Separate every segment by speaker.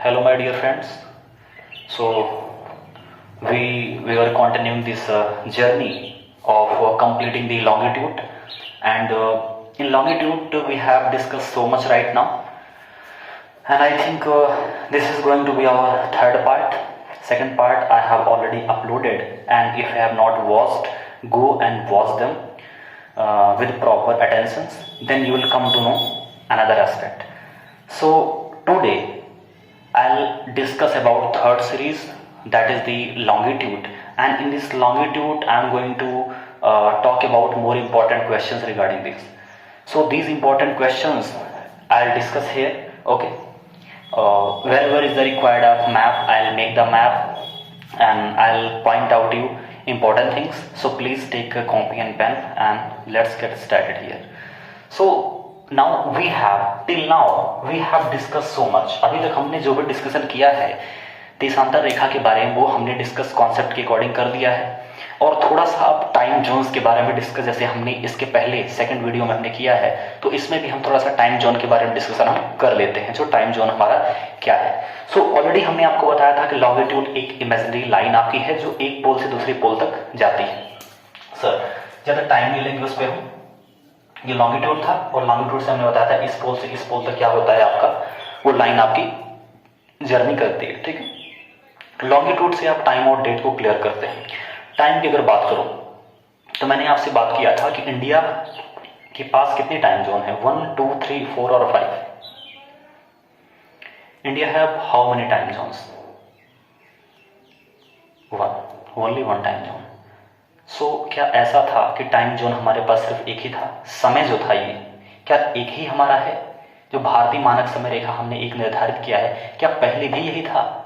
Speaker 1: Hello, my dear friends. So we were continuing this journey of completing the longitude, and in longitude we have discussed so much right now, and I think this is going to be our third part. Second part I have already uploaded, and if you have not watched, go and watch them with proper attentions. Then you will come to know another aspect. So today I'll discuss about third series, that is the longitude, and in this longitude I'm going to talk about more important questions regarding this. So these important questions I'll discuss here. Okay, wherever is the required of map, I'll make the map and I'll point out you important things. So please take a copy and pen and let's get started here. So now we have discussed so much. अभी तक हमने जो भी discussion किया है देशांतर रेखा के बारे में वो हमने डिस्कस कॉन्सेप्ट के अकॉर्डिंग कर दिया है, और थोड़ा सा अब टाइम जोन्स के बारे में डिस्कस, जैसे हमने इसके पहले सेकंड वीडियो में हमने किया है, तो इसमें भी हम थोड़ा सा टाइम जोन के बारे में डिस्कशन हम कर लेते हैं, जो टाइम जोन हमारा क्या है। सो ऑलरेडी हमने आपको बताया था कि लॉन्गिट्यूड एक इमेजिनरी लाइन आपकी है जो एक पोल से दूसरे पोल तक जाती है। सर ज़्यादा टाइम नहीं लेंगे उस पर हम, ये लॉन्गिट्यूड था और लॉन्गिट्यूड से हमने बताया था इस पोल से इस पोल तक क्या होता है आपका, वो लाइन आपकी जर्नी करती है। ठीक है, लॉन्गिट्यूड से आप टाइम और डेट को क्लियर करते हैं। टाइम की अगर बात करूं तो मैंने आपसे बात किया था कि इंडिया के पास कितने टाइम जोन है, 1, 2, 3, 4 और 5। India have how many time zones? 1, only 1 time zone. So क्या ऐसा था कि टाइम जोन हमारे पास सिर्फ एक ही था? समय जो था ये क्या एक ही हमारा है? जो भारतीय मानक समय रेखा हमने एक निर्धारित किया है, क्या पहले भी यही था?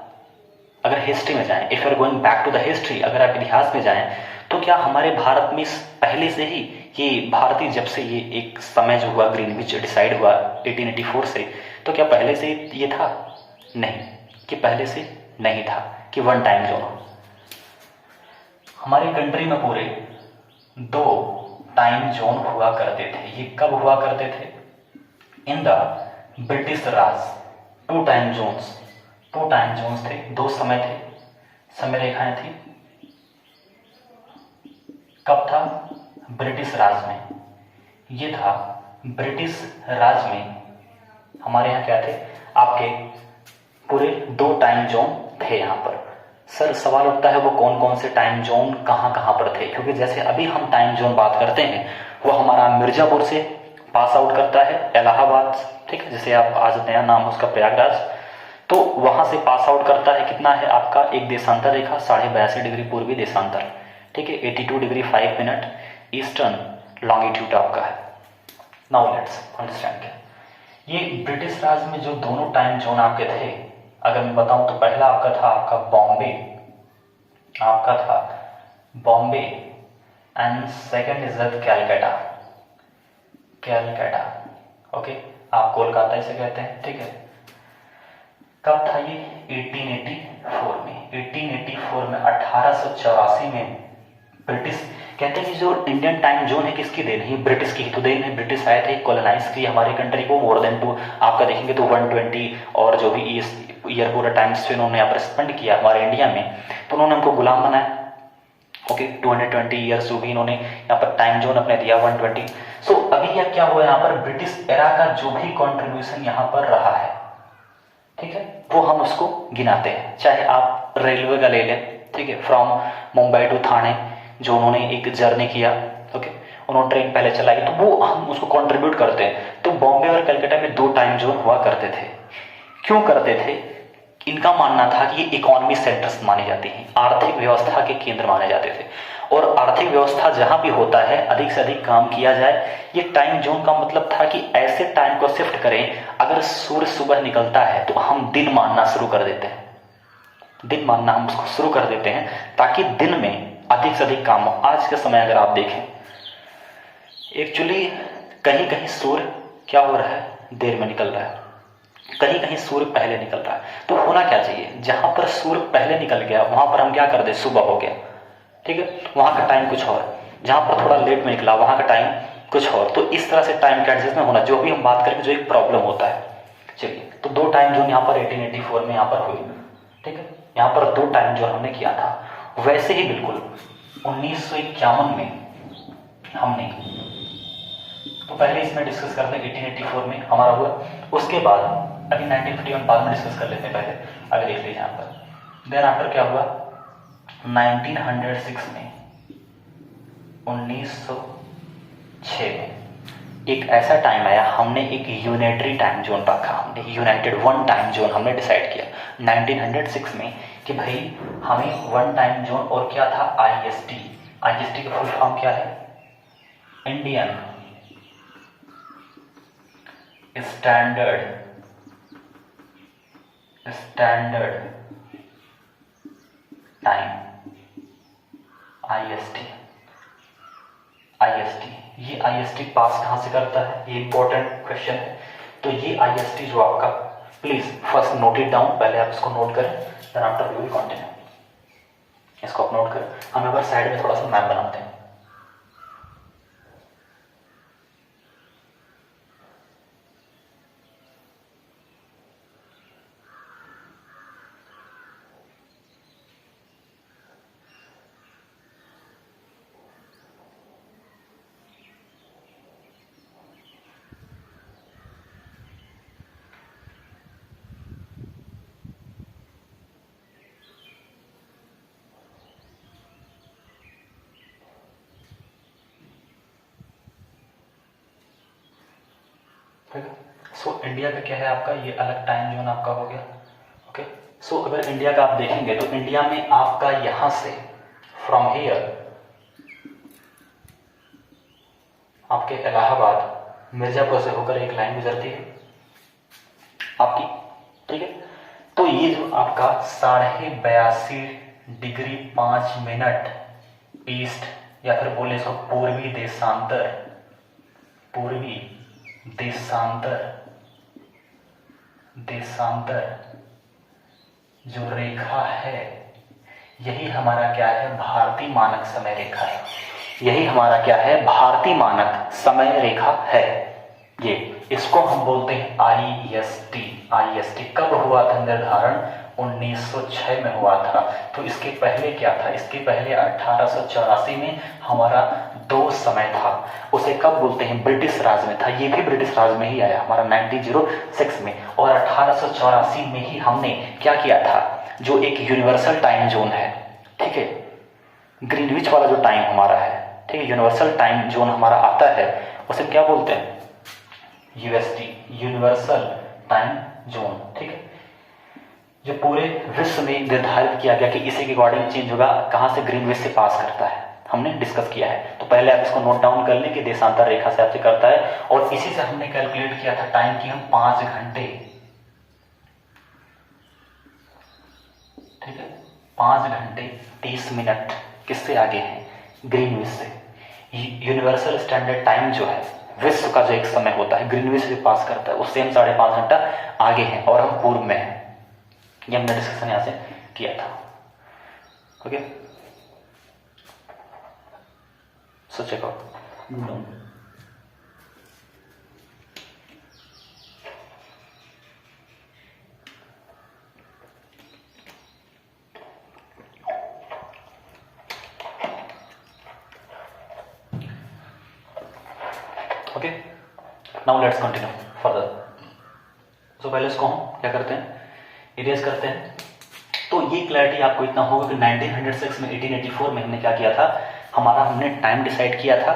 Speaker 1: अगर हिस्ट्री में जाएं, if you are going back to the history, अगर आप इतिहास में जाएं, तो क्या हमारे भारत में पहले से ही ये भारतीय, जब से ये एक समय जो हुआ ग्रीनविच डिसाइड हुआ 1884 से, तो क्या पहले से ये था? नहीं, कि पहले से नहीं था कि 1 टाइम जोन। हमारी कंट्री में पूरे 2 टाइम जोन हुआ करते थे। ये कब हुआ करते थे? In the British Raj 2 time zones, 2 time zones थे, 2 समय थे, समय रेखाएं थी। कब था? ब्रिटिश राज में। ये था ब्रिटिश राज में, हमारे यहाँ क्या थे आपके पूरे 2 टाइम जोन थे यहाँ पर। सर सवाल उठता है वो कौन कौन से टाइम जोन कहाँ कहाँ पर थे, क्योंकि जैसे अभी हम टाइम जोन बात करते हैं वो हमारा मिर्जापुर से पास आउट करता है इलाहाबाद, ठीक है, जैसे आप आज नया नाम है उसका प्रयागराज, तो वहां से पास आउट करता है। कितना है आपका? एक देशांतर रेखा 82.5 डिग्री पूर्वी देशांतर, ठीक है, 82 डिग्री 5 मिनट ईस्टर्न लॉन्गिट्यूड आपका है। नाउ लेट्स अंडरस्टैंड ये ब्रिटिश राज में जो दोनों टाइम जोन आपके थे, अगर मैं बताऊं तो पहला आपका था आपका Bombay and second is Calcutta. Okay, आप कोलकाता इसे कहते हैं, ठीक है। कब था ये? 1884 में। 1884 में 1884 में ब्रिटिश कहते हैं कि जो इंडियन टाइम जोन है किसकी देन है? ब्रिटिश की ही तो देन है। ब्रिटिश आए थे, कॉलोनाइज की हमारी कंट्री को, मोर देन 2 आपका देखेंगे तो 120 और जो भी ईयर पूरा टाइम से उन्होंने यहाँ पर स्पेंड किया हमारे इंडिया में, तो उन्होंने हमको गुलाम बनाया। ओके, 220 ईयर्स जो भी इन्होंने यहाँ पर टाइम जोन अपने दिया 120। सो अभी यह क्या हुआ यहाँ पर, ब्रिटिश एरा का जो भी कॉन्ट्रीब्यूशन यहाँ पर रहा है, ठीक है, वो हम उसको गिनाते हैं। चाहे आप रेलवे का ले लें, ठीक है, फ्रॉम मुंबई टू थाने जो उन्होंने एक जर्नी किया, ओके, उन्होंने ट्रेन पहले चलाई, तो वो हम उसको कंट्रीब्यूट करते हैं। तो बॉम्बे और कलकत्ता में 2 टाइम जोन हुआ करते थे। क्यों करते थे? इनका मानना था कि ये इकोनॉमी सेंटर्स माने जाते हैं, आर्थिक व्यवस्था के केंद्र माने जाते थे, और आर्थिक व्यवस्था जहां भी होता है अधिक से अधिक काम किया जाए। ये टाइम जोन का मतलब था कि ऐसे टाइम को शिफ्ट करें, अगर सूर्य सुबह निकलता है तो हम दिन मानना शुरू कर देते हैं, दिन मानना हम उसको शुरू कर देते हैं, ताकि दिन में अधिक से अधिक काम हो। आज के समय अगर आप देखें, एक्चुअली कहीं कहीं सूर्य क्या हो रहा है, देर में निकल रहा है, कहीं कहीं सूर्य पहले निकल रहा है। तो होना क्या चाहिए, जहां पर सूर्य पहले निकल गया वहां पर हम क्या कर दे, सुबह हो गया, ठीक है, वहां का टाइम कुछ और, जहां पर थोड़ा लेट में निकला वहां का टाइम कुछ और। तो इस तरह से टाइम का एडजस्टमेंट होना, जो भी हम बात करेंगे जो एक प्रॉब्लम होता है। चलिए, तो दो टाइम जोन यहाँ पर 1884 में यहाँ पर हुई, ठीक है। यहाँ पर दो टाइम जोन हमने किया था। वैसे ही बिल्कुल 1951 में हमने, तो पहले इसमें डिस्कस करते हैं 1884 में हमारा हुआ, उसके बाद अभी 1951 बाद में डिस्कस कर लेते हैं, पहले आगे देख लीजिए यहाँ पर। देन आफ्टर क्या हुआ, 1906 में, 1906 में एक ऐसा टाइम आया, हमने एक यूनिटरी टाइम जोन रखा, हमने यूनाइटेड वन टाइम जोन हमने डिसाइड किया 1906 में कि भाई हमें वन टाइम जोन, और क्या था, IST। IST का फुल फॉर्म क्या है, इंडियन स्टैंडर्ड टाइम, IST। ये IST पास कहाँ से करता है, ये इंपॉर्टेंट क्वेश्चन है। तो ये IST जो आपका, please first note it down, पहले आप इसको नोट करें, then after we will continue. इसको आप नोट करें, हम एक बार साइड में थोड़ा सा मैप बनाते हैं। ठीक है, सो इंडिया का क्या है आपका, ये अलग टाइम जोन आपका हो गया। ओके, सो अगर इंडिया का आप देखेंगे तो इंडिया में आपका यहां से फ्रॉम हियर आपके इलाहाबाद मिर्जापुर से होकर एक लाइन गुजरती है आपकी, ठीक है। तो ये जो आपका 82.5 डिग्री 5 मिनट ईस्ट, या फिर बोले इसको पूर्वी देशांतर जो रेखा है, यही हमारा क्या है, भारतीय मानक समय रेखा है। यही हमारा क्या है, भारतीय मानक समय रेखा है। ये इसको हम बोलते हैं IST। कब हुआ था निर्धारण, 1906 में हुआ था। तो इसके पहले क्या था, इसके पहले 1884 में हमारा दो समय था, उसे कब बोलते हैं, ब्रिटिश राज में था। ये भी ब्रिटिश राज में ही आया हमारा 1906 में, और 1884 में ही हमने क्या किया था, जो एक यूनिवर्सल टाइम जोन है, ठीक है, ग्रीनविच वाला जो टाइम हमारा है, ठीक है, यूनिवर्सल टाइम जोन हमारा आता है, उसे क्या बोलते हैं, UST, यूनिवर्सल टाइम जोन, ठीक है, जो पूरे विश्व में निर्धारित किया गया कि इसी के अकॉर्डिंग चेंज होगा, कहां से, ग्रीनविच से पास करता है, हमने डिस्कस किया है। तो पहले आप इसको नोट डाउन कर लें कि देशांतर रेखा से आपसे करता है, और इसी से हमने कैलकुलेट किया था टाइम की, हम 5 घंटे, ठीक है, 5 घंटे 30 मिनट किससे आगे हैं, ग्रीनविच से। यूनिवर्सल स्टैंडर्ड टाइम जो है, विश्व का जो एक समय होता है, ग्रीनविच से पास करता है, उससे हम 5.5 घंटा आगे हैं, और हम पूर्व में हैं। ये हमने डिस्कशन यहां से किया था। Okay, so check out. Okay, now let's continue further. तो पहले इसको हम क्या करते हैं, इरेज करते हैं। तो ये क्लैरिटी आपको इतना होगा कि 1906 में 1884 में हमने क्या किया था, हमने टाइम डिसाइड किया था।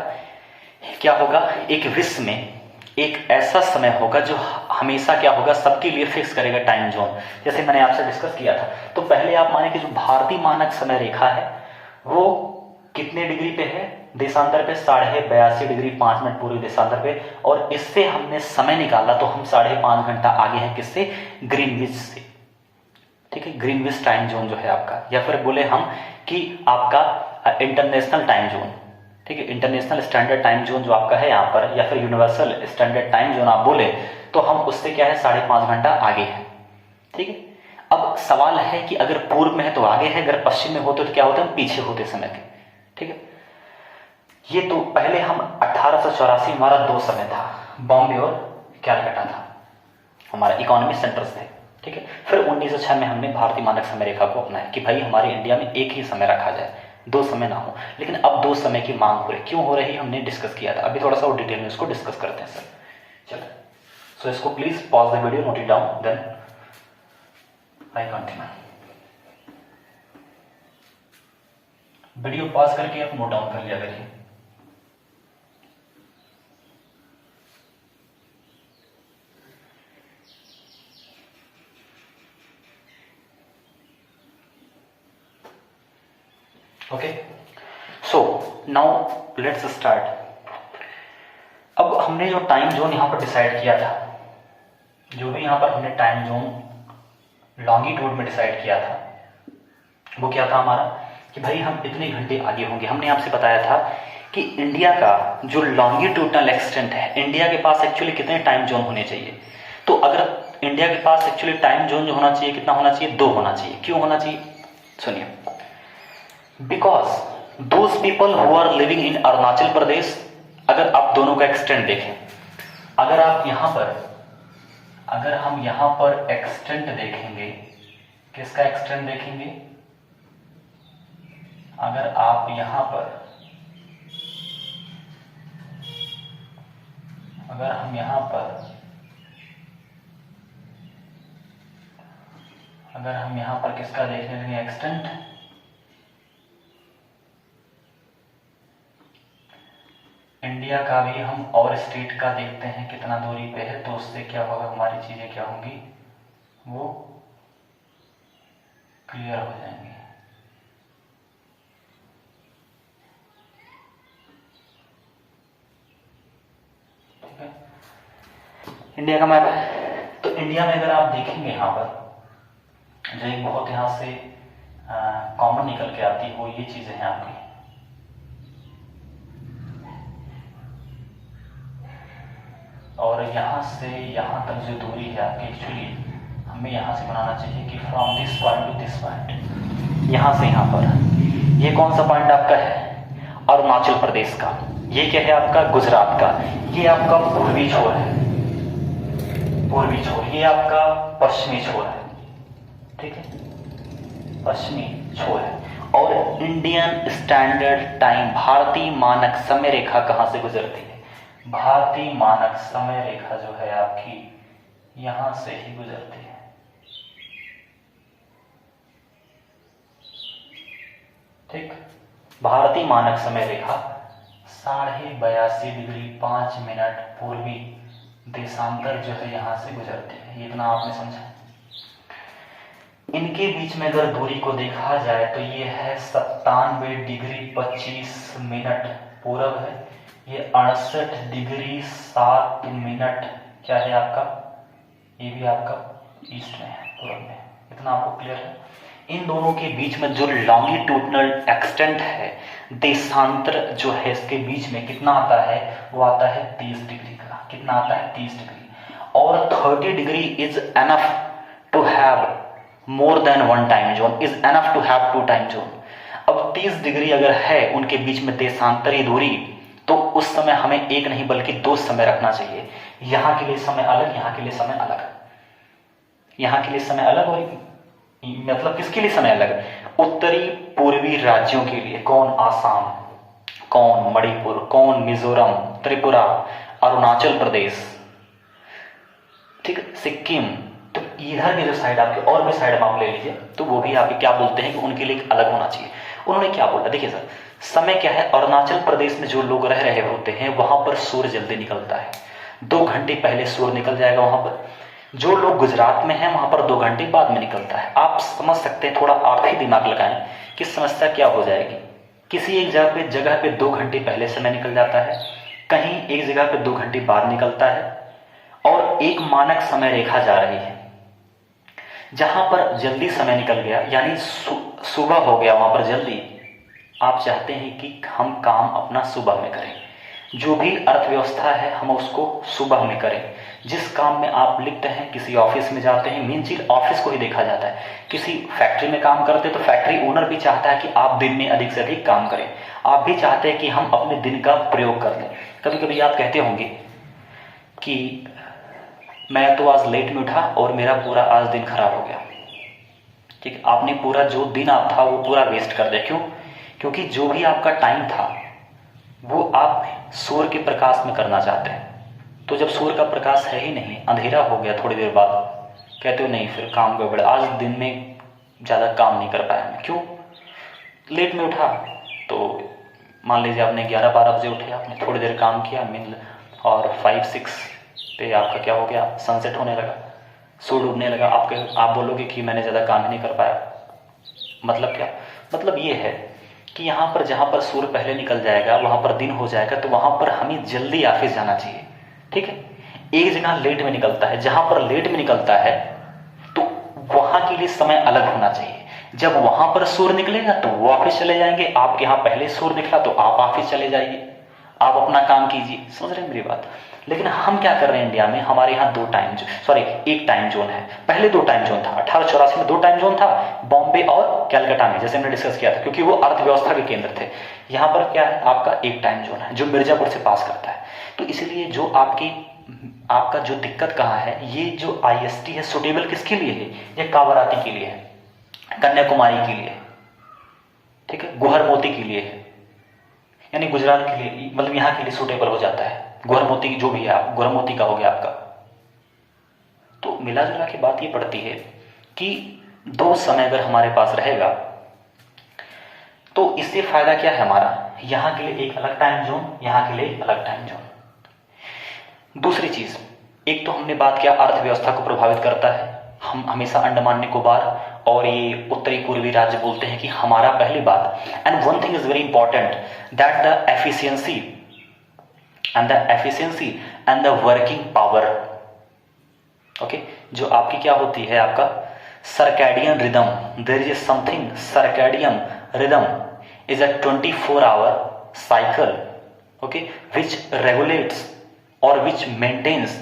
Speaker 1: क्या होगा, एक विश्व में एक ऐसा समय होगा जो हमेशा क्या होगा, सबके लिए फिक्स करेगा टाइम जोन। जैसे मैंने आपसे डिस्कस किया था, तो पहले आप माने कि जो भारतीय मानक समय रेखा है वो कितने डिग्री पे है, देशांतर पे 82.5 डिग्री 5 मिनट पूर्वी देशांतर पे, और इससे हमने समय निकाला तो हम 5.5 घंटा आगे हैं किससे, ग्रीनविच से, ठीक है, ग्रीनविच टाइम जोन जो है आपका, या फिर बोले हम कि आपका इंटरनेशनल टाइम जोन, ठीक है, इंटरनेशनल स्टैंडर्ड टाइम जोन जो आपका है यहाँ पर, या फिर यूनिवर्सल स्टैंडर्ड टाइम जोन आप बोले, तो हम उससे क्या है 5.5 घंटा आगे हैं, ठीक है। अब सवाल है कि अगर पूर्व में है तो आगे है, अगर पश्चिम में होते तो क्या होता है, पीछे होते समय के, ठीक है। ये तो पहले हम 1884 हमारा दो समय था, बॉम्बे और कैलकाटा था। हमारा इकोनॉमी सेंटर्स थे, ठीक है। फिर 1906 में हमने भारतीय मानक समय रेखा को अपनाया कि भाई हमारे इंडिया में एक ही समय रखा जाए, दो समय ना हो। लेकिन अब दो समय की मांग हो रही, क्यों हो रही हमने डिस्कस किया था, अभी थोड़ा सा और डिटेल में इसको डिस्कस करते हैं सर। चलो, सो इसको please pause the video, note it down, then I continue. Video pause करके आप नोट डाउन कर लिया करिए। Okay, so now let's start. अब हमने जो टाइम जोन यहां पर डिसाइड किया था, जो भी यहां पर हमने टाइम जोन लॉन्गिट्यूड में डिसाइड किया था, वो क्या था हमारा कि भाई हम इतने घंटे आगे होंगे। हमने आपसे बताया था कि इंडिया का जो लॉन्गिट्यूडनल एक्सटेंट है, इंडिया के पास एक्चुअली कितने टाइम जोन होने चाहिए। तो अगर इंडिया के पास एक्चुअली टाइम जोन जो होना चाहिए, कितना होना चाहिए, 2 होना चाहिए। क्यों होना चाहिए, सुनिए। Because those people who are living in Arunachal Pradesh, अगर आप दोनों का एक्सटेंट देखें, अगर आप यहां पर, अगर हम यहां पर एक्सटेंट देखेंगे, किसका एक्सटेंट देखेंगे, अगर आप यहां पर, अगर हम यहां पर, अगर हम यहां पर किसका देखने लगे एक्सटेंट, इंडिया का भी हम और स्टेट का देखते हैं कितना दूरी पे है, तो उससे क्या होगा, हमारी चीजें क्या होंगी, वो क्लियर हो जाएंगे। ठीक है, इंडिया का मैप है, तो इंडिया में अगर आप देखेंगे यहां पर जो एक बहुत यहां से कॉमन निकल के आती है, वो ये चीजें हैं आपकी, और यहां से यहां तक जो दूरी है आपकी, एक्चुअली हमें यहां से बनाना चाहिए कि from this point two this point, यहां से यहां पर, ये कौन सा पॉइंट आपका है, अरुणाचल प्रदेश का, ये क्या है आपका, गुजरात का, ये आपका पूर्वी छोर है, पूर्वी छोर, ये आपका पश्चिमी छोर है, ठीक है, पश्चिमी छोर है। और इंडियन स्टैंडर्ड टाइम, भारतीय मानक समय रेखा कहां से गुजरती है, भारतीय मानक समय रेखा जो है आपकी यहां से ही गुजरती है। ठीक, भारतीय मानक समय रेखा 82.5 डिग्री 5 मिनट पूर्वी देशांतर जो है यहां से गुजरती है। ये इतना आपने समझा। इनके बीच में अगर दूरी को देखा जाए तो ये है 97 डिग्री 25 मिनट पूरब है, ये 68 डिग्री 7 मिनट क्या है आपका, ये भी आपका ईस्ट में है, पूरब में। इतना आपको क्लियर है। इन दोनों के बीच में जो लॉन्गिट्यूडनल एक्सटेंट है, देशांतर जो है इसके बीच में कितना आता है, वो आता है 30 डिग्री का। कितना आता है, 30 डिग्री। और 30 degree is enough to have more than one time zone, is enough to have 2 time zone. अब 30 डिग्री अगर है उनके बीच में देशांतरी दूरी, तो उस समय हमें एक नहीं बल्कि 2 समय रखना चाहिए। यहां के लिए समय अलग, यहां के लिए समय अलग, यहां के लिए समय अलग, और मतलब किसके लिए समय अलग, उत्तरी पूर्वी राज्यों के लिए। कौन, आसाम, कौन मणिपुर, कौन मिजोरम, त्रिपुरा, अरुणाचल प्रदेश, ठीक, सिक्किम। तो इधर की जो साइड आपके और भी साइड में आप ले लीजिए, तो वो भी आपके क्या बोलते हैं कि उनके लिए अलग होना चाहिए। उन्होंने क्या बोला, देखिए सर, समय क्या है, अरुणाचल प्रदेश में जो लोग रह रहे होते हैं वहां पर सूर्य जल्दी निकलता है, 2 घंटे पहले सूर्य निकल जाएगा वहां पर। जो लोग गुजरात में हैं वहां पर 2 घंटे बाद में निकलता है। आप समझ सकते हैं, थोड़ा आप ही दिमाग लगाएं कि समस्या क्या हो जाएगी। किसी एक जगह पे 2 घंटे पहले समय निकल जाता है, कहीं एक जगह पे 2 घंटे बाद निकलता है, और एक मानक समय रेखा जा रही है। जहां पर जल्दी समय निकल गया यानी सुबह हो गया वहां पर जल्दी, आप चाहते हैं कि हम काम अपना सुबह में करें, जो भी अर्थव्यवस्था है हम उसको सुबह में करें। जिस काम में आप लिप्त हैं, किसी ऑफिस में जाते हैं, मेन चीज ऑफिस को ही देखा जाता है। किसी फैक्ट्री में काम करते तो फैक्ट्री ओनर भी चाहता है कि आप दिन में अधिक से अधिक काम करें। आप भी चाहते हैं कि हम अपने दिन का प्रयोग कर लें। कभी कभी आप कहते होंगे कि मैं तो आज लेट में उठा और मेरा पूरा आज दिन खराब हो गया। ठीक है, आपने पूरा जो दिन आप था वो पूरा वेस्ट कर दिया। क्यों? क्योंकि जो भी आपका टाइम था वो आप सूर्य के प्रकाश में करना चाहते हैं। तो जब सूर्य का प्रकाश है ही नहीं, अंधेरा हो गया थोड़ी देर बाद, कहते हो नहीं फिर काम गड़बड़, आज दिन में ज़्यादा काम नहीं कर पाया मैं। क्यों? लेट में उठा। तो मान लीजिए आपने 11-12 बजे उठे, आपने थोड़ी देर काम किया मिल, और 5-6 पे आपका क्या हो गया, सनसेट होने लगा, सूर्य डूबने लगा। आप बोलोगे कि मैंने ज़्यादा काम ही नहीं कर पाया। मतलब क्या? मतलब ये है कि यहाँ पर जहाँ पर सूर्य पहले निकल जाएगा, वहाँ पर दिन हो जाएगा, तो वहाँ पर हमें जल्दी ऑफिस जाना चाहिए। ठीक है, एक जगह लेट में निकलता है, जहाँ पर लेट में निकलता है तो वहाँ के लिए समय अलग होना चाहिए। जब वहाँ पर सूर्य निकलेगा तो वो ऑफिस चले जाएंगे, आपके यहाँ पहले सूर्य निकला तो आप ऑफिस चले जाइए, आप अपना काम कीजिए। समझ रहे हैं मेरी बात? लेकिन हम क्या कर रहे हैं इंडिया में, हमारे यहाँ एक टाइम जोन है। पहले 2 टाइम जोन था, 1884 में 2 टाइम जोन था, बॉम्बे और कैलकाटा में, जैसे हमने डिस्कस किया था, क्योंकि वो अर्थव्यवस्था के केंद्र थे। यहाँ पर क्या है, आपका एक टाइम जोन है जो मिर्जापुर से पास करता है। तो इसलिए जो आपका जो दिक्कत कहाँ है, ये जो IST है सुटेबल किसके लिए है? ये कावराती के लिए है, कन्याकुमारी के लिए, ठीक है, गुहरमोती के लिए है, यानी गुजरात के लिए, मतलब यहाँ के लिए सुटेबल हो जाता है। गुहरमोती जो भी है, आप गुहरमोती का हो गया आपका। तो मिला जुला के बात ये पड़ती है कि 2 समय अगर हमारे पास रहेगा तो इससे फायदा क्या है हमारा, यहाँ के लिए एक अलग टाइम जोन, यहाँ के लिए एक अलग टाइम जोन। दूसरी चीज, एक तो हमने बात किया अर्थव्यवस्था को प्रभावित करता है। हम हमेशा अंडमान निकोबार और ये उत्तरी पूर्वी राज्य बोलते हैं कि हमारा, पहली बात, and one thing is very important, that the efficiency and the working power, okay, जो आपकी क्या होती है, आपका circadian rhythm, there is something, circadian rhythm is a 24-hour cycle, okay, which regulates or which maintains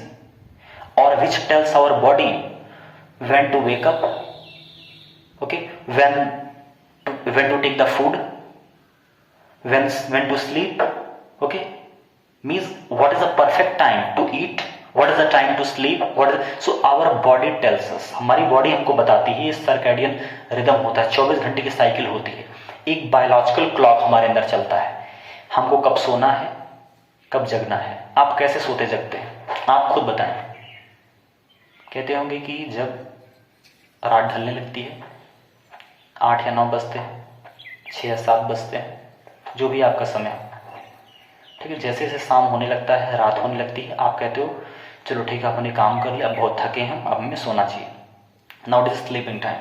Speaker 1: or which tells our body when to wake up, okay, when to take the food, when to sleep, okay, means what is the perfect time to eat, what is the time to sleep, so our body tells us, हमारी body हमको बताती है। ये circadian rhythm होता है, 24 घंटे की cycle होती है, एक बायोलॉजिकल क्लॉक हमारे अंदर चलता है। हमको कब सोना है, कब जगना है। आप कैसे सोते जगते हैं, आप खुद बताएं। कहते होंगे कि जब रात ढलने लगती है, 8 या 9 बजते हैं, 6 या 7 बजते हैं, जो भी आपका समय, ठीक है, जैसे जैसे शाम होने लगता है, रात होने लगती है, आप कहते हो चलो ठीक है, अपने काम कर लिया, अब बहुत थके हैं, अब हमें सोना चाहिए। Now it is sleeping time,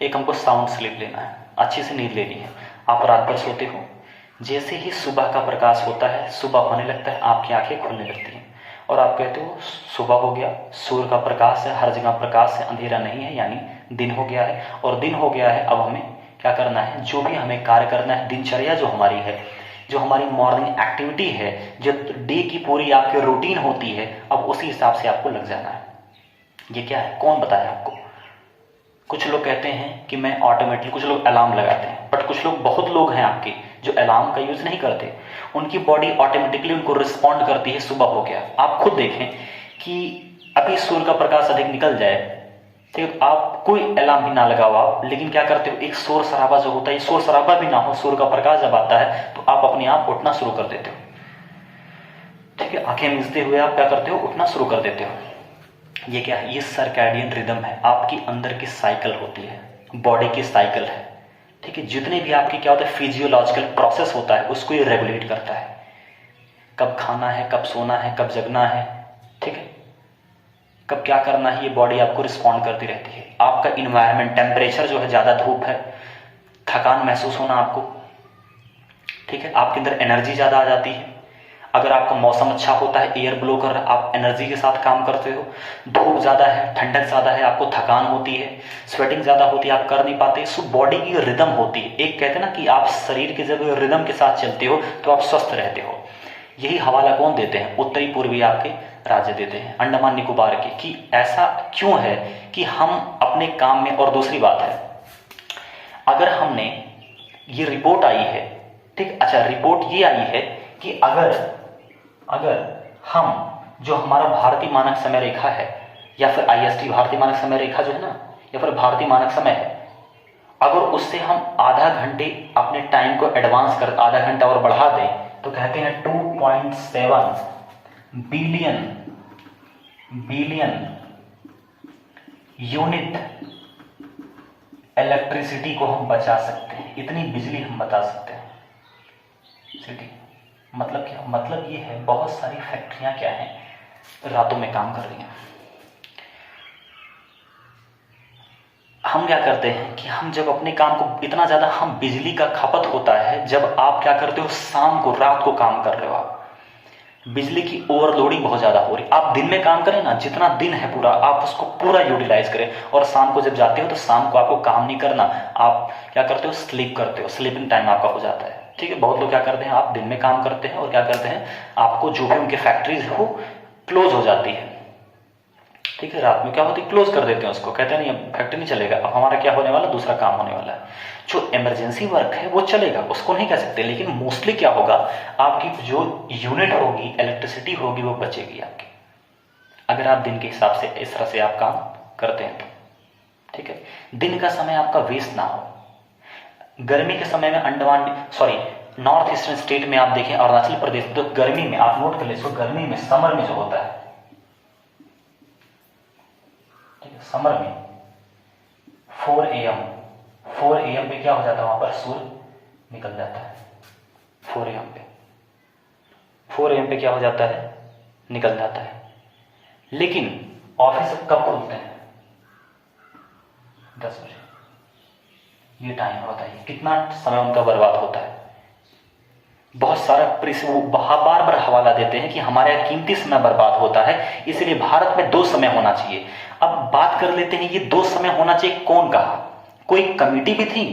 Speaker 1: एक हमको साउंड स्लीप लेना है, अच्छी से नींद लेनी है। आप रात भर सोते हो, जैसे ही सुबह का प्रकाश होता है, सुबह होने लगता है, आपकी आंखें खुलने लगती हैं और आप कहते हो सुबह हो गया, सूर्य का प्रकाश है, हर जगह प्रकाश है, अंधेरा नहीं है, यानी दिन हो गया है। और दिन हो गया है, अब हमें क्या करना है, जो भी हमें कार्य करना है, दिनचर्या जो हमारी है, जो हमारी मॉर्निंग एक्टिविटी है, जो डे की पूरी आपकी रूटीन होती है, अब उसी हिसाब से आपको लग जाना है। ये क्या है, कौन बताया आपको? कुछ लोग कहते हैं कि मैं ऑटोमेटिकली, कुछ लोग अलार्म लगाते हैं, बट कुछ लोग, बहुत लोग हैं आपके जो अलार्म का यूज नहीं करते, उनकी बॉडी ऑटोमेटिकली उनको रिस्पॉन्ड करती है, सुबह हो गया। आप खुद देखें कि अभी सूर्य का प्रकाश अधिक निकल जाए, ठीक, आप कोई अलार्म भी ना लगाओ आप, लेकिन क्या करते हो, एक शोर शराबा जो होता है, शोर शराबा भी ना हो, सूर्य का प्रकाश जब आता है तो आप अपने आप उठना शुरू कर देते हो। ठीक है, आंखें मीचते हुए आप क्या करते हो, उठना शुरू कर देते हो। ये क्या है, ये सर्कैडियन रिदम है, आपकी अंदर की साइकिल होती है, बॉडी की साइकिल है। ठीक है, जितने भी आपकी क्या होता है, फिजियोलॉजिकल प्रोसेस होता है, उसको ये रेगुलेट करता है। कब खाना है, कब सोना है, कब जगना है, ठीक है, कब क्या करना है, ये बॉडी आपको रिस्पॉन्ड करती रहती है। आपका इन्वायरमेंट, टेम्परेचर जो है, ज़्यादा धूप है, थकान महसूस होना आपको, ठीक है, आपके अंदर एनर्जी ज़्यादा आ जाती है। अगर आपका मौसम अच्छा होता है, एयर ब्लो कर रहा है, आप एनर्जी के साथ काम करते हो। धूप ज़्यादा है, ठंडक ज़्यादा है, आपको थकान होती है, स्वेटिंग ज़्यादा होती है, आप कर नहीं पाते। सो बॉडी की रिदम होती है। एक कहते हैं ना कि आप शरीर के जब रिदम के साथ चलते हो तो आप स्वस्थ रहते हो। यही हवाला कौन देते हैं, उत्तरी पूर्वी आपके राज्य देते हैं, अंडमान निकोबार के, कि ऐसा क्यों है कि हम अपने काम में। और दूसरी बात है, अगर हमने, ये रिपोर्ट आई है, ठीक, अच्छा, रिपोर्ट ये आई है कि अगर हम, जो हमारा भारतीय मानक समय रेखा है, या फिर IST भारतीय मानक समय रेखा जो है ना, या फिर भारतीय मानक समय है, अगर उससे हम आधा घंटे अपने टाइम को एडवांस कर, आधा घंटा और बढ़ा दें, तो कहते हैं 2.7 बिलियन यूनिट इलेक्ट्रिसिटी को हम बचा सकते हैं। इतनी बिजली हम बचा सकते हैं सिटी। मतलब क्या? मतलब ये है बहुत सारी फैक्ट्रियां क्या हैं, रातों में काम कर रही हैं। हम क्या करते हैं कि हम जब अपने काम को इतना ज़्यादा हम बिजली का खपत होता है, जब आप क्या करते हो शाम को रात को काम कर रहे हो, आप बिजली की ओवरलोडिंग बहुत ज़्यादा हो रही। आप दिन में काम करें ना, जितना दिन है पूरा आप उसको पूरा यूटिलाइज करें, और शाम को जब जाते हो तो शाम को आपको काम नहीं करना, आप क्या करते हो स्लीप करते हो, स्लीपिंग टाइम आपका हो जाता है। ठीक है, बहुत लोग क्या करते हैं, आप दिन में काम करते हैं और क्या करते हैं, आपको जो भी उनके फैक्ट्रीज है वो क्लोज हो जाती है। ठीक है, रात में क्या होती है, क्लोज कर देते हैं उसको, कहते हैं नहीं अब फैक्ट्री नहीं चलेगा, अब हमारा क्या होने वाला, दूसरा काम होने वाला है। जो इमरजेंसी वर्क है वो चलेगा, उसको नहीं कह सकते, लेकिन मोस्टली क्या होगा, आपकी जो यूनिट होगी, इलेक्ट्रिसिटी होगी, वो बचेगी आपकी, अगर आप दिन के हिसाब से इस तरह से आप काम करते हैं तो। ठीक है, दिन का समय आपका वेस्ट ना हो। गर्मी के समय में नॉर्थ ईस्टर्न स्टेट में आप देखें, अरुणाचल प्रदेश में, तो गर्मी में आप नोट कर लीजिए, गर्मी में समर में जो होता है, समर में 4 AM पे क्या हो जाता है, वहां पर सूर्य निकल जाता है। 4 AM पे क्या हो जाता है, निकल जाता है। लेकिन ऑफिस कब खुलते हैं, 10 बजे। ये टाइम बताइए कितना समय उनका बर्बाद होता है। बहुत सारा बार बार हवाला देते हैं कि हमारे कीमती समय बर्बाद होता है, इसलिए भारत में 2 समय होना चाहिए। अब बात कर लेते हैं, ये 2 समय होना चाहिए कौन कहा, कोई कमिटी भी थी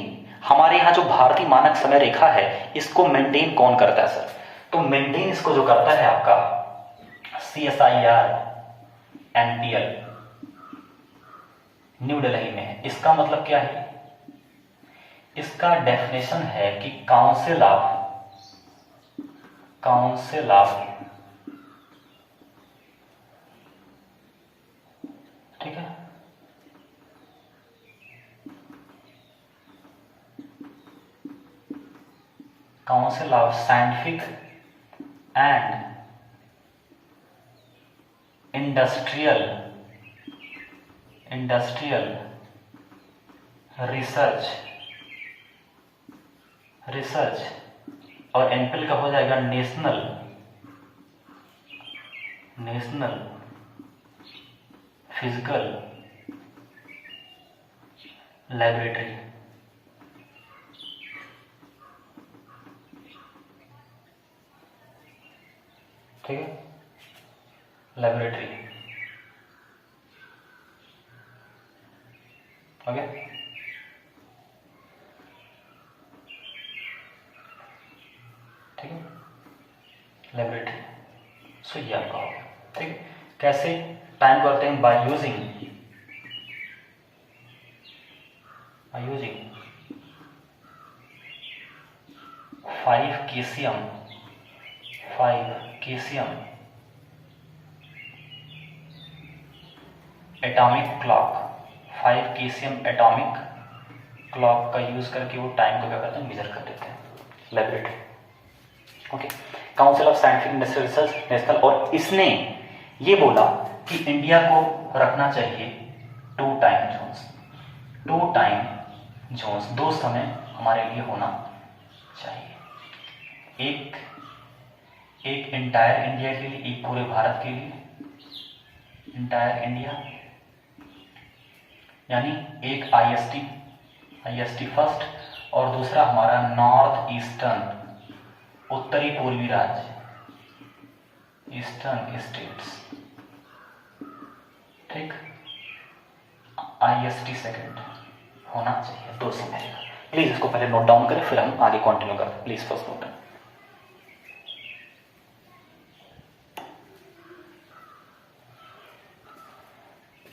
Speaker 1: हमारे यहाँ। जो भारतीय मानक समय रेखा है इसको मेंटेन कौन करता है सर, तो मेंटेन इसको जो करता है आपका CSIR NPL, न्यू दिल्ली में है। इसका मतलब क्या है, इसका डेफिनेशन है कि काउंसिल ऑफ ठीक है, council of scientific and industrial research और एनपीएल का हो जाएगा नेशनल फिजिकल लैबोरेटरी। ठीक है, लैबोरेटरी। ओके, ठीक है, लैबोरेटरी। सो ये आपका हो गया। ठीक है, कैसे टाइम करते हैं, by using 5 kcm atomic clock, 5 kcm atomic clock का यूज करके वो टाइम को क्या करते हैं, मेजर कर देते हैं, laboratory. Okay, council of scientific research national, और इसने ये बोला कि इंडिया को रखना चाहिए 2 टाइम जोन्स, 2 समय हमारे लिए होना चाहिए, एक इंटायर इंडिया के लिए, एक पूरे भारत के लिए, इंटायर इंडिया, यानी एक IST फर्स्ट, और दूसरा हमारा नॉर्थ ईस्टर्न, उत्तरी पूर्वी राज्य, ईस्टर्न स्टेट्स। ठीक, IST सेकंड होना चाहिए, 2 समय। प्लीज इसको पहले नोट डाउन करें, फिर हम आगे कंटिन्यू करें। Please first note down.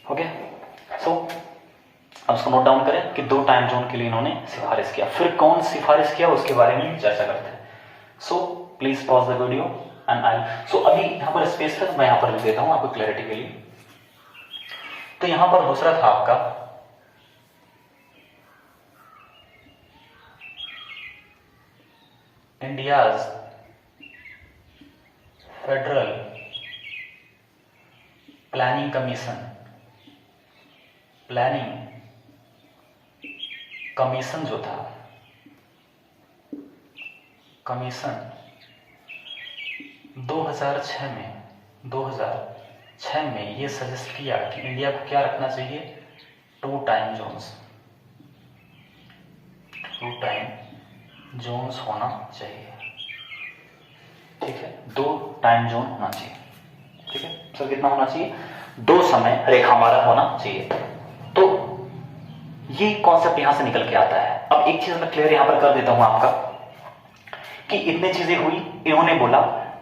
Speaker 1: Okay, so अब इसको नोट डाउन करें कि 2 टाइम जोन के लिए इन्होंने सिफारिश किया। फिर कौन सिफारिश किया उसके बारे में चर्चा करते हैं। So please pause the video and अभी यहाँ पर स्पेस है, मैं यहाँ पर लिख देता हूँ आपको क्लैरिटी के लिए। तो यहां पर दूसरा था आपका India's federal planning commission. Planning commission जो था, कमीशन 2006 में ये सजेस्ट किया कि इंडिया को क्या रखना चाहिए, 2 टाइम जोन्स, 2 टाइम जोन्स होना चाहिए। ठीक है, 2 टाइम जोन होना चाहिए। ठीक है सर, कितना होना चाहिए, 2 समय रेखा हमारा होना चाहिए। तो ये कॉन्सेप्ट यहां से निकल के आता है। अब एक चीज मैं क्लियर यहां पर कर देता हूं आपका कि इतनी चीजें हुई, इन्होंने बोला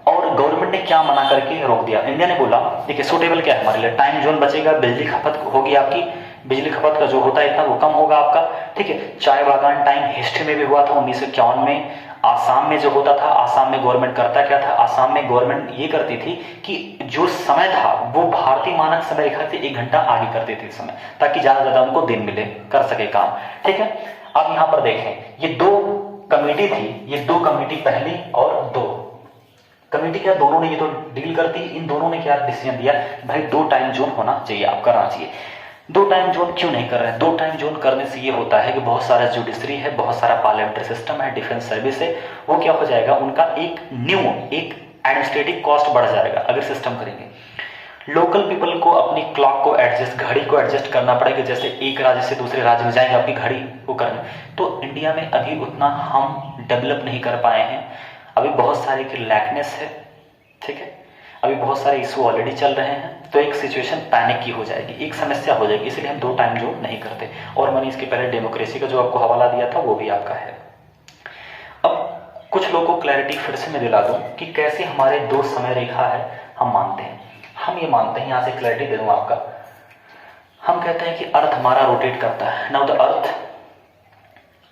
Speaker 1: और गवर्नमेंट ने क्या मना करके रोक दिया। इंडिया ने बोला देखिए सूटेबल क्या है हमारे लिए, टाइम जोन बचेगा, बिजली खपत होगी आपकी, बिजली खपत का जो होता है इतना वो कम होगा आपका। ठीक है, चाय बागान टाइम हिस्ट्री में भी हुआ था 1951 में। आसाम में जो होता था, आसाम में गवर्नमेंट करता क्या था, आसाम में गवर्नमेंट ये करती थी कि जो समय था वो भारतीय मानक समय रेखा से 1 घंटा आगे कर देती थी समय, ताकि ज्यादा ज्यादा उनको दिन मिले, कर सके काम। ठीक है, अब यहां पर देखें ये 2 कमेटी थी, ये 2 कमेटी पहली और 2 कमेटी क्या, दोनों ने ये तो डील करती, इन दोनों ने क्या डिसीजन दिया, भाई 2 टाइम जोन होना चाहिए, आप करना चाहिए। 2 टाइम जोन क्यों नहीं कर रहे हैं, 2 टाइम जोन करने से ये होता है कि बहुत सारा जुडिशरी है, बहुत सारा पार्लियामेंट्री सिस्टम है, डिफेंस सर्विस है, वो क्या हो जाएगा, उनका एक एडमिनिस्ट्रेटिव कॉस्ट बढ़ जाएगा अगर सिस्टम करेंगे। लोकल पीपल को अपनी क्लॉक को एडजस्ट, घड़ी को एडजस्ट करना पड़ेगा, जैसे एक राज्य से दूसरे राज्य में जाएंगे आपकी घड़ी वो करने। तो इंडिया में अभी उतना हम डेवलप नहीं कर पाए हैं, अभी बहुत सारे की लैकनेस है। ठीक है, अभी बहुत सारे इशू ऑलरेडी चल रहे हैं, तो एक सिचुएशन पैनिक की हो जाएगी, एक समस्या हो जाएगी, इसलिए हम 2 टाइम जोन नहीं करते। और मैंने इसके पहले डेमोक्रेसी का जो आपको हवाला दिया था वो भी आपका है। अब कुछ लोगों को क्लैरिटी फिर से मैं दिला दूं कि कैसे हमारे 2 समय रेखा है हम मानते हैं। हम ये मानते हैं, यहां से क्लैरिटी दे दूं आपका, हम कहते हैं कि अर्थ हमारा रोटेट करता है। Now the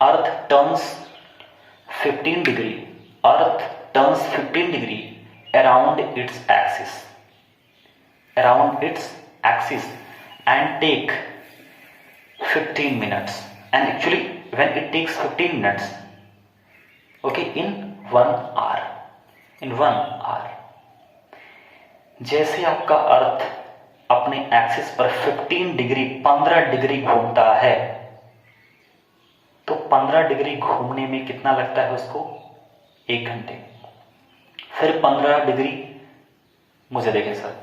Speaker 1: earth turns 15 degree, earth turns 15 degree around its axis and take 15 minutes, and actually when it takes 15 minutes, okay, in 1 hour, जैसे आपका अर्थ अपने एक्सिस पर 15 डिग्री घूमता है, तो 15 डिग्री घूमने में कितना लगता है उसको, 1 घंटे। फिर 15 डिग्री, मुझे देखें सर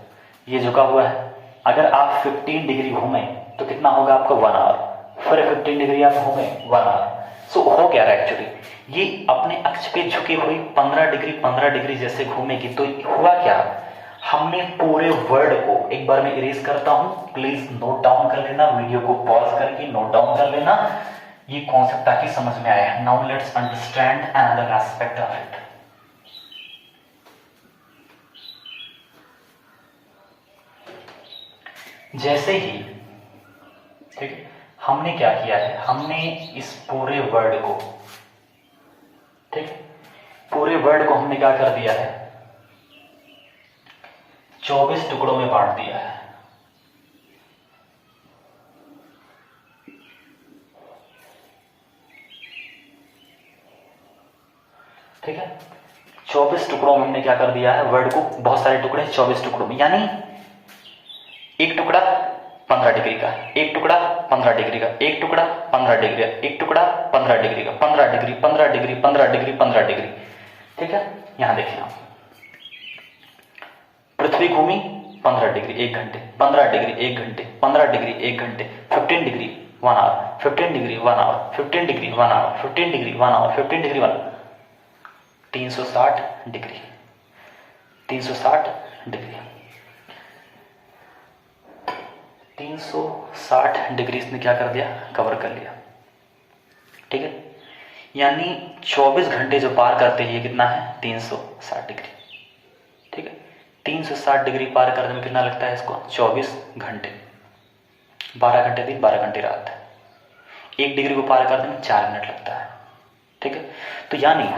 Speaker 1: ये झुका हुआ है, अगर आप 15 डिग्री घूमें तो कितना होगा आपका 1 आवर, फिर 15 डिग्री आप घूमें 1 आवर। सो हो क्या रहा है एक्चुअली, ये अपने अक्ष पे झुकी हुई 15 डिग्री जैसे घूमेगी, तो हुआ क्या, हमने पूरे वर्ड को, एक बार मैं इरेज करता हूं, प्लीज नोट डाउन कर लेना, वीडियो को पॉज करके नोट डाउन कर लेना ये कॉन्सेप्ट ताकि समझ में आए। Now let's understand another aspect of it. जैसे ही, ठीक है, हमने क्या किया है, हमने इस पूरे वर्ड को, ठीक, पूरे वर्ड को हमने क्या कर दिया है, 24 टुकड़ों में बांट दिया है। ठीक है, 24 टुकड़ों में हमने क्या कर दिया है, वर्ड को, बहुत सारे टुकड़े 24 टुकड़ों में, यानी एक टुकड़ा 15 डिग्री का, एक टुकड़ा 15 डिग्री का, एक टुकड़ा 15 डिग्री का, एक टुकड़ा 15 डिग्री का, 15 डिग्री 15 डिग्री 15 डिग्री 15 डिग्री। ठीक है, यहां देखिए आप, पृथ्वी घूमी 15 डिग्री 1 घंटे, 15 डिग्री 1 घंटे, 15 डिग्री 1 घंटे, 15 degree 1 hour, 15 degree 1 hour, 15 degree 1 hour, 15 degree 1 hour, 15 degree 1, 360 degree, 360 degree, 360 degree इसने क्या कर दिया, कवर कर लिया। ठीक है, यानी 24 घंटे जो पार करते हैं ये कितना है, 360 डिग्री। ठीक है, 360 डिग्री पार करने में कितना लगता है इसको, 24 घंटे, 12 घंटे दिन 12 घंटे रात। 1 डिग्री को पार करने में 4 मिनट लगता है। ठीक है, तो यानी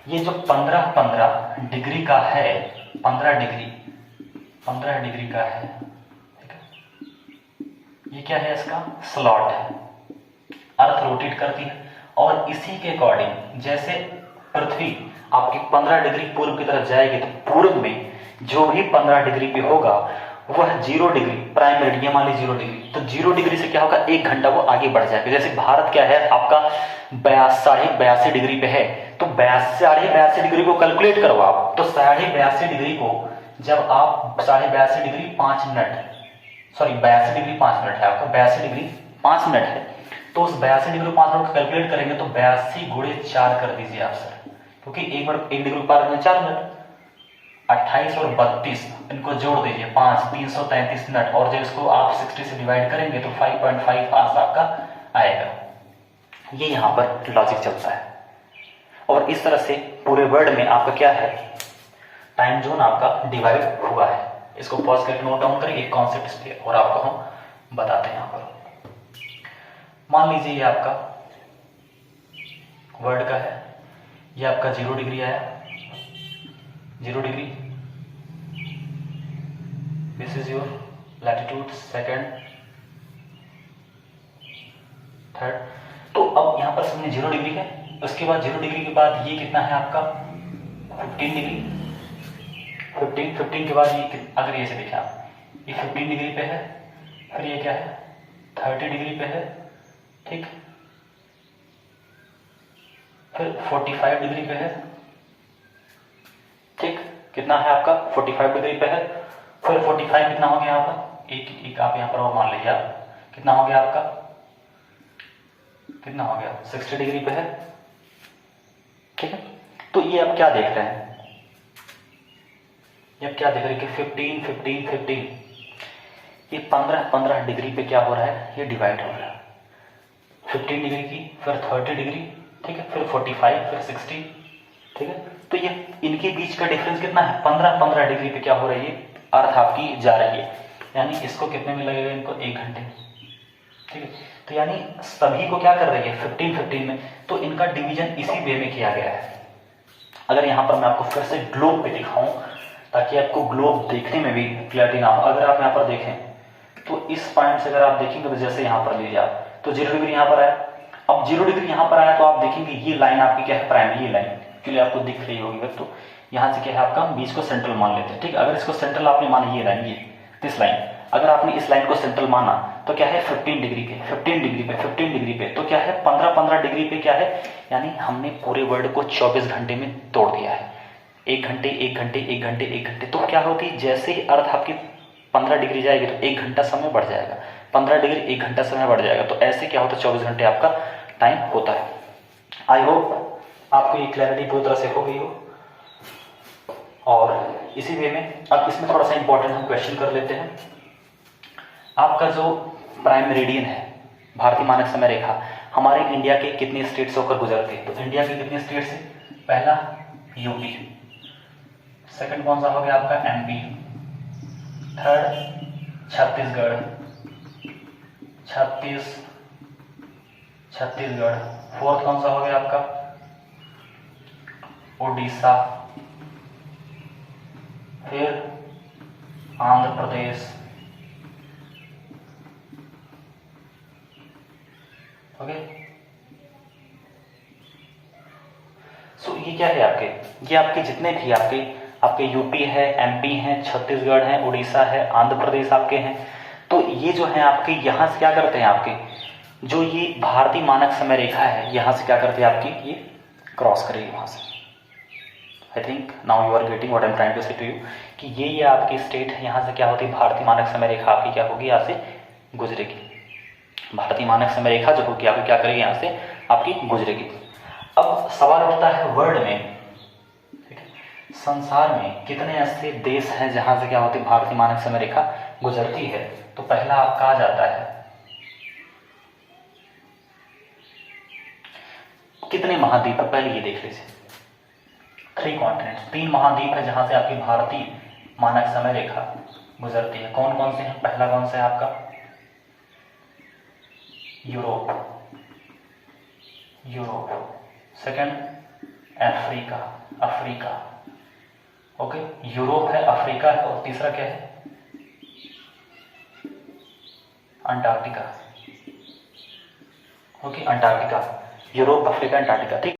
Speaker 1: ये जो 15 डिग्री का है, 15 डिग्री का है, ठीक है, क्या है, इसका स्लॉट है। अर्थ रोटेट करती है और इसी के अकॉर्डिंग जैसे पृथ्वी आपकी 15 डिग्री पूर्व की तरफ जाएगी तो पूर्व में जो भी 15 डिग्री पे होगा वह 0 डिग्री प्राइम मेरिडियन मान लीजिए 0 डिग्री, तो 0 डिग्री से क्या होगा, 1 घंटा वो आगे बढ़ जाएगा। जैसे भारत क्या है आपका 82.5 डिग्री पे है, तो 82.5 डिग्री को कैलकुलेट करो आप, तो 82.5 डिग्री को जब आप 82.5 degree 5 minute, sorry 82 degree 5 minute है आपका, 82 डिग्री 5 मिनट है, तो उस 82 डिग्री 5 मिनट को कैलकुलेट करेंगे तो 82 गुणे 4 कर दीजिए आप सर, क्योंकि 1 डिग्री पार करने 4 मिनट, 28 और 32 इनको जोड़ दीजिए 5, 333 मिनट, और जब इसको आप 60 से डिवाइड करेंगे तो 5.5 आंसर आपका आएगा। ये यहाँ पर लॉजिक चलता है और इस तरह से पूरे वर्ल्ड में आपका क्या है, टाइम जोन आपका डिवाइड हुआ है। इसको पॉज करके नोट डाउन करें, एक कॉन्सेप्ट इस पे और आपको हम बताते हैं। यहाँ पर मान लीजिए ये आपका वर्ल्ड का है, ये आपका 0 डिग्री आया, 0 degree, this is your latitude, second, third. तो अब यहां पर समझिए 0 डिग्री है, उसके बाद 0 डिग्री के बाद ये कितना है आपका 15 डिग्री, 15 के बाद ये, अगर ये से देखें आप, ये 15 डिग्री पे है, फिर ये क्या है 30 डिग्री पे है, ठीक, फिर 45 डिग्री पे है, ठीक, कितना है आपका 45 डिग्री पे है, फिर 45 कितना हो गया यहाँ पर, एक आप यहाँ पर और मान लीजिए आप, कितना हो गया आपका, कितना हो गया 60 डिग्री पे है, ठीक है। तो ये आप क्या देख रहे हैं, ये आप क्या देख रहे हैं कि 15 15 15 ये 15 डिग्री पे क्या हो रहा है, ये डिवाइड हो रहा है, 15 डिग्री की, फिर 30 डिग्री, ठीक है, फिर 45, फिर 60, ठीक है। तो ये इनके बीच का डिफरेंस कितना है, 15 डिग्री पे क्या हो रही है, अर्थ आपकी जा रही है, यानी इसको कितने में लगेगा, इनको 1 घंटे, ठीक है। तो यानी सभी को क्या कर रही है 15 में, तो इनका डिवीजन इसी वे में किया गया है। अगर यहाँ पर मैं आपको फिर से ग्लोब पे दिखाऊं ताकि आपको ग्लोब देखने में भी क्लैरिटी ना हो, अगर आप यहाँ पर देखें तो इस पॉइंट से अगर आप देखेंगे तो जैसे यहाँ पर लीजिए आप, तो 0 डिग्री यहाँ पर आया, अब 0 डिग्री यहाँ पर आया तो आप देखेंगे ये लाइन आपकी क्या है, प्राइमरी ये लाइन एक्चुअली आपको दिख रही होगी, तो यहाँ से क्या है आपका बीच को सेंट्रल मान लेते हैं, ठीक। अगर इसको सेंट्रल आपने माना, ये लाइन, ये दिस लाइन, अगर आपने इस लाइन को सेंट्रल माना तो क्या है 15 डिग्री पे, 15 डिग्री पे, 15 डिग्री पे, तो क्या है 15 डिग्री पे क्या है, यानी हमने पूरे वर्ल्ड को 24 घंटे में तोड़ दिया है। 1 घंटे 1 घंटे 1 घंटे 1 घंटे, तो क्या होती है जैसे ही अर्थ आपकी 15 डिग्री जाएगी तो 1 घंटा समय बढ़ जाएगा, 15 डिग्री 1 घंटा समय बढ़ जाएगा, तो ऐसे क्या होता है 24 घंटे आपका टाइम होता है। आई होप आपको ये क्लैरिटी पूरी तरह से हो गई हो। और इसी वे में अब इसमें थोड़ा सा इंपॉर्टेंट हम क्वेश्चन कर लेते हैं। आपका जो प्राइम मेरिडियन है, भारतीय मानक समय रेखा, हमारे इंडिया के कितने स्टेट से होकर गुजरती है, तो इंडिया के कितने स्टेट से, पहला यूपी, सेकंड कौन सा हो गया आपका MP, third Chhattisgarh, Chhattisgarh, fourth कौन सा हो गया आपका उड़ीसा, फिर आंध्र प्रदेश, ओके। सो ये क्या है आपके, ये आपके जितने भी आपके यूपी है, एमपी है, छत्तीसगढ़ है, उड़ीसा है, आंध्र प्रदेश आपके हैं, तो ये जो है आपके यहाँ से क्या करते हैं, आपके जो ये भारतीय मानक समय रेखा है यहाँ से क्या करते हैं आपकी, ये क्रॉस करेगी वहां से। I think now you are getting what I am trying to say to you, कि ये आपकी स्टेट है, यहाँ से क्या होती है भारतीय मानक समय रेखा आपकी क्या होगी, यहाँ से गुजरेगी, भारतीय मानक समय रेखा जो होगी आपकी क्या करेगी, यहाँ से आपकी गुजरेगी। अब सवाल उठता है वर्ल्ड में, ठीक है, संसार में कितने ऐसे देश हैं जहां से क्या होती है भारतीय मानक समय रेखा गुजरती है, तो पहला आपका आ जाता है, कितने महाद्वीप है, पहले ये देख लीजिए, 3 कॉन्टिनेंट, 3 महाद्वीप है जहां से आपकी भारतीय मानक समय रेखा गुजरती है। कौन कौन से हैं, पहला कौन सा है आपका Europe, second Africa, okay, Europe है, अफ्रीका है, और तीसरा क्या है Antarctica, okay Antarctica, Europe, Africa, Antarctica, ठीक।